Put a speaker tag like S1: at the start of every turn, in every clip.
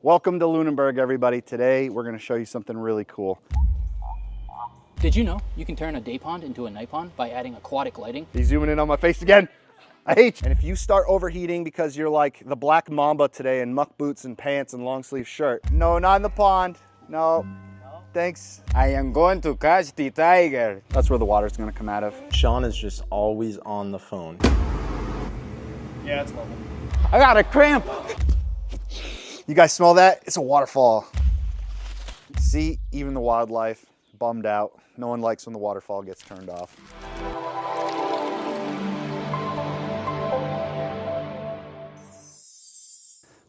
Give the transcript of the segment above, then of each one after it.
S1: Welcome to Lunenburg, everybody. Today, we're gonna show you something really cool.
S2: Did you know you can turn a day pond into a night pond by adding aquatic lighting?
S1: He's zooming in on my face again. I hate you. And if you start overheating because you're like the black mamba today in muck boots and pants and long sleeve shirt. No, not in the pond. No. Thanks.
S3: I am going to catch the tiger.
S1: That's where the water's gonna come out of.
S4: Sean is just always on the phone.
S1: Yeah, it's lovely.
S3: I got a cramp.
S1: You guys smell that? It's a waterfall. See, even the wildlife bummed out. No one likes when the waterfall gets turned off.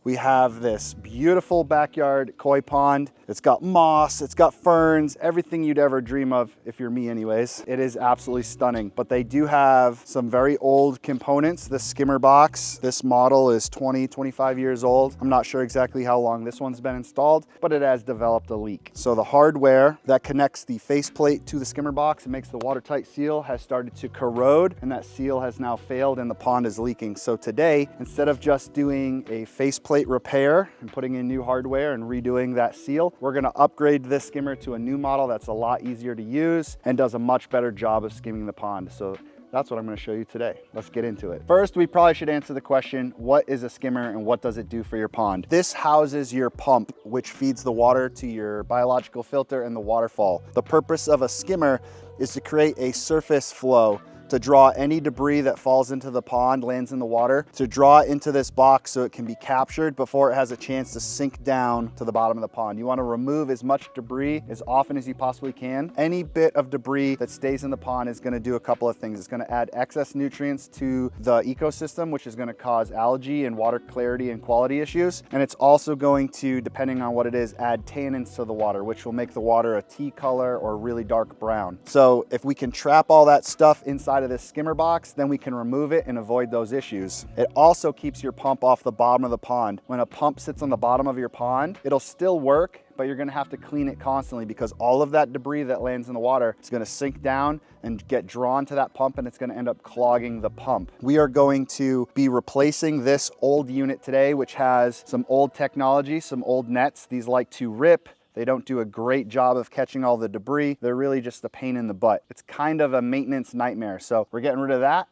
S1: We have this beautiful backyard koi pond. It's got moss, it's got ferns, everything you'd ever dream of if you're me anyways. It is absolutely stunning, but they do have some very old components. This skimmer box, this model is 25 years old. I'm not sure exactly how long this one's been installed, but it has developed a leak. So the hardware that connects the faceplate to the skimmer box and makes the watertight seal has started to corrode, and that seal has now failed and the pond is leaking. So today, instead of just doing a faceplate repair and putting in new hardware and redoing that seal, we're gonna upgrade this skimmer to a new model that's a lot easier to use and does a much better job of skimming the pond. So that's what I'm gonna show you today. Let's get into it. First, we probably should answer the question, what is a skimmer and what does it do for your pond? This houses your pump, which feeds the water to your biological filter and the waterfall. The purpose of a skimmer is to create a surface flow, to draw any debris that falls into the pond, lands in the water, to draw it into this box so it can be captured before it has a chance to sink down to the bottom of the pond. You want to remove as much debris as often as you possibly can. Any bit of debris that stays in the pond is going to do a couple of things. It's going to add excess nutrients to the ecosystem, which is going to cause algae and water clarity and quality issues. And it's also going to, depending on what it is, add tannins to the water, which will make the water a tea color or really dark brown. So if we can trap all that stuff inside of this skimmer box, then we can remove it and avoid those issues. It also keeps your pump off the bottom of the pond. When a pump sits on the bottom of your pond, it'll still work, but you're gonna have to clean it constantly because all of that debris that lands in the water is gonna sink down and get drawn to that pump, and it's gonna end up clogging the pump. We are going to be replacing this old unit today, which has some old technology, some old nets. These like to rip. They don't do a great job of catching all the debris. They're really just a pain in the butt. It's kind of a maintenance nightmare. So we're getting rid of that.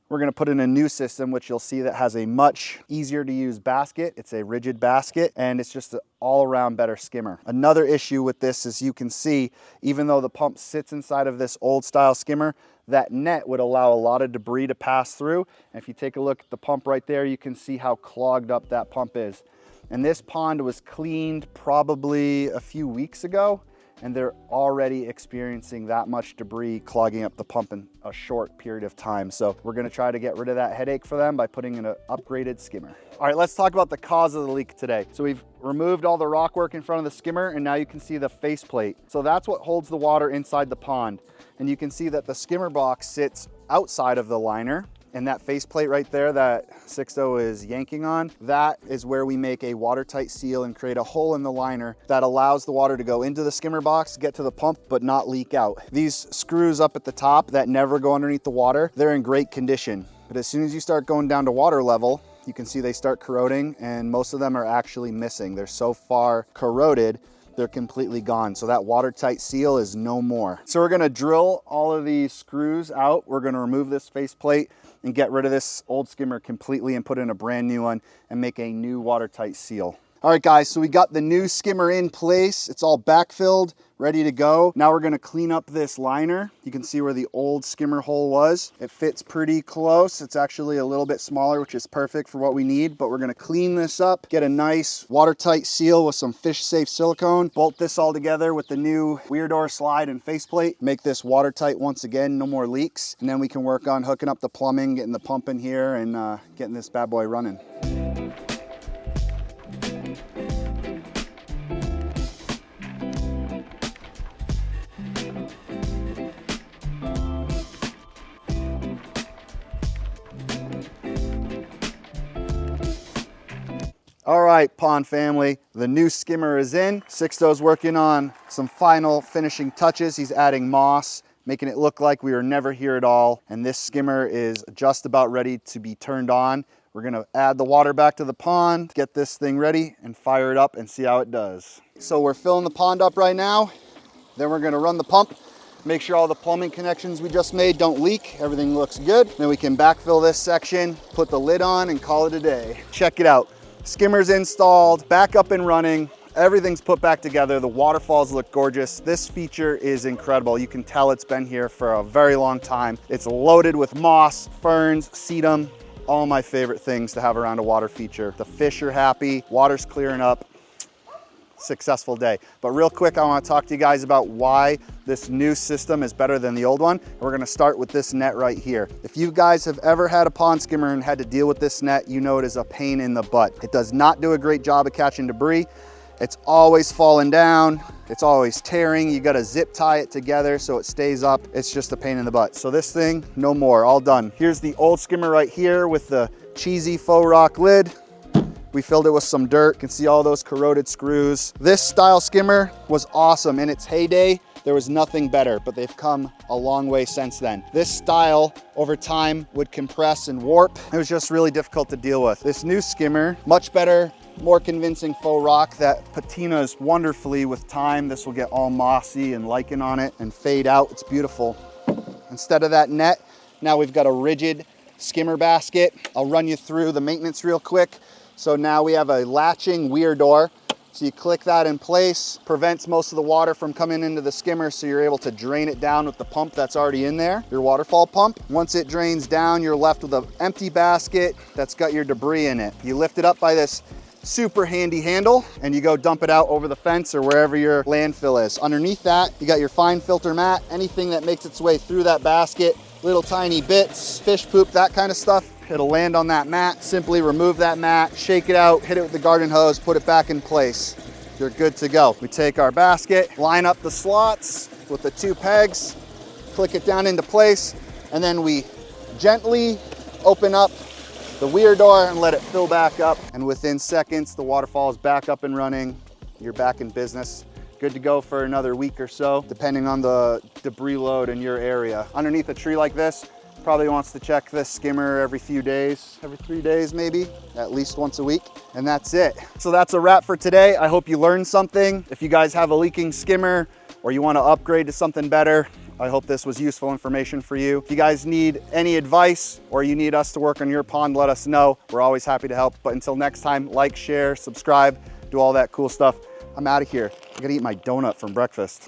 S1: We're gonna put in a new system, which you'll see that has a much easier to use basket. It's a rigid basket, and it's just an all around better skimmer. Another issue with this is you can see, even though the pump sits inside of this old style skimmer, that net would allow a lot of debris to pass through. And if you take a look at the pump right there, you can see how clogged up that pump is. And this pond was cleaned probably a few weeks ago, and they're already experiencing that much debris clogging up the pump in a short period of time. So we're gonna try to get rid of that headache for them by putting in an upgraded skimmer. All right, let's talk about the cause of the leak today. So we've removed all the rock work in front of the skimmer, and now you can see the faceplate. So that's what holds the water inside the pond. And you can see that the skimmer box sits outside of the liner. And that faceplate right there that Sixto is yanking on, that is where we make a watertight seal and create a hole in the liner that allows the water to go into the skimmer box, get to the pump, but not leak out. These screws up at the top that never go underneath the water, they're in great condition. But as soon as you start going down to water level, you can see they start corroding, and most of them are actually missing. They're so far corroded, they're completely gone. So that watertight seal is no more. So we're gonna drill all of these screws out. We're gonna remove this faceplate and get rid of this old skimmer completely and put in a brand new one and make a new watertight seal. All right guys, so we got the new skimmer in place. It's all backfilled, ready to go. Now we're gonna clean up this liner. You can see where the old skimmer hole was. It fits pretty close. It's actually a little bit smaller, which is perfect for what we need, but we're gonna clean this up, get a nice watertight seal with some fish-safe silicone, bolt this all together with the new weir door slide and faceplate, make this watertight once again, no more leaks, and then we can work on hooking up the plumbing, getting the pump in here, and getting this bad boy running. All right, pond family, the new skimmer is in. Sixto's working on some final finishing touches. He's adding moss, making it look like we were never here at all. And this skimmer is just about ready to be turned on. We're gonna add the water back to the pond, get this thing ready, and fire it up and see how it does. So we're filling the pond up right now. Then we're gonna run the pump, make sure all the plumbing connections we just made don't leak. Everything looks good. Then we can backfill this section, put the lid on, and call it a day. Check it out. Skimmer's installed, back up and running. Everything's put back together. The waterfalls look gorgeous. This feature is incredible. You can tell it's been here for a very long time. It's loaded with moss, ferns, sedum, all my favorite things to have around a water feature. The fish are happy, water's clearing up. Successful day. But real quick, I want to talk to you guys about why this new system is better than the old one. We're going to start with this net right here. If you guys have ever had a pond skimmer and had to deal with this net, you know it is a pain in the butt. It does not do a great job of catching debris. It's always falling down. It's always tearing. You got to zip tie it together so it stays up. It's just a pain in the butt. So this thing, no more, all done. Here's the old skimmer right here with the cheesy faux rock lid. We filled it with some dirt. You can see all those corroded screws. This style skimmer was awesome. In its heyday, there was nothing better, but they've come a long way since then. This style over time would compress and warp. It was just really difficult to deal with. This new skimmer, much better, more convincing faux rock that patinas wonderfully with time. This will get all mossy and lichen on it and fade out. It's beautiful. Instead of that net, now we've got a rigid skimmer basket. I'll run you through the maintenance real quick. So now we have a latching weir door. So you click that in place, prevents most of the water from coming into the skimmer, so you're able to drain it down with the pump that's already in there, your waterfall pump. Once it drains down, you're left with an empty basket that's got your debris in it. You lift it up by this super handy handle and you go dump it out over the fence or wherever your landfill is. Underneath that, you got your fine filter mat, anything that makes its way through that basket, little tiny bits, fish poop, that kind of stuff. It'll land on that mat. Simply remove that mat, shake it out, hit it with the garden hose, put it back in place. You're good to go. We take our basket, line up the slots with the 2 pegs, click it down into place, and then we gently open up the weir door and let it fill back up. And within seconds, the waterfall is back up and running. You're back in business. Good to go for another week or so, depending on the debris load in your area. Underneath a tree like this, probably wants to check this skimmer every few days, every 3 days maybe, at least once a week, and that's it. So that's a wrap for today. I hope you learned something. If you guys have a leaking skimmer or you want to upgrade to something better, I hope this was useful information for you. If you guys need any advice or you need us to work on your pond, let us know. We're always happy to help. But until next time, like, share, subscribe, do all that cool stuff. I'm out of here. I gotta eat my donut from breakfast.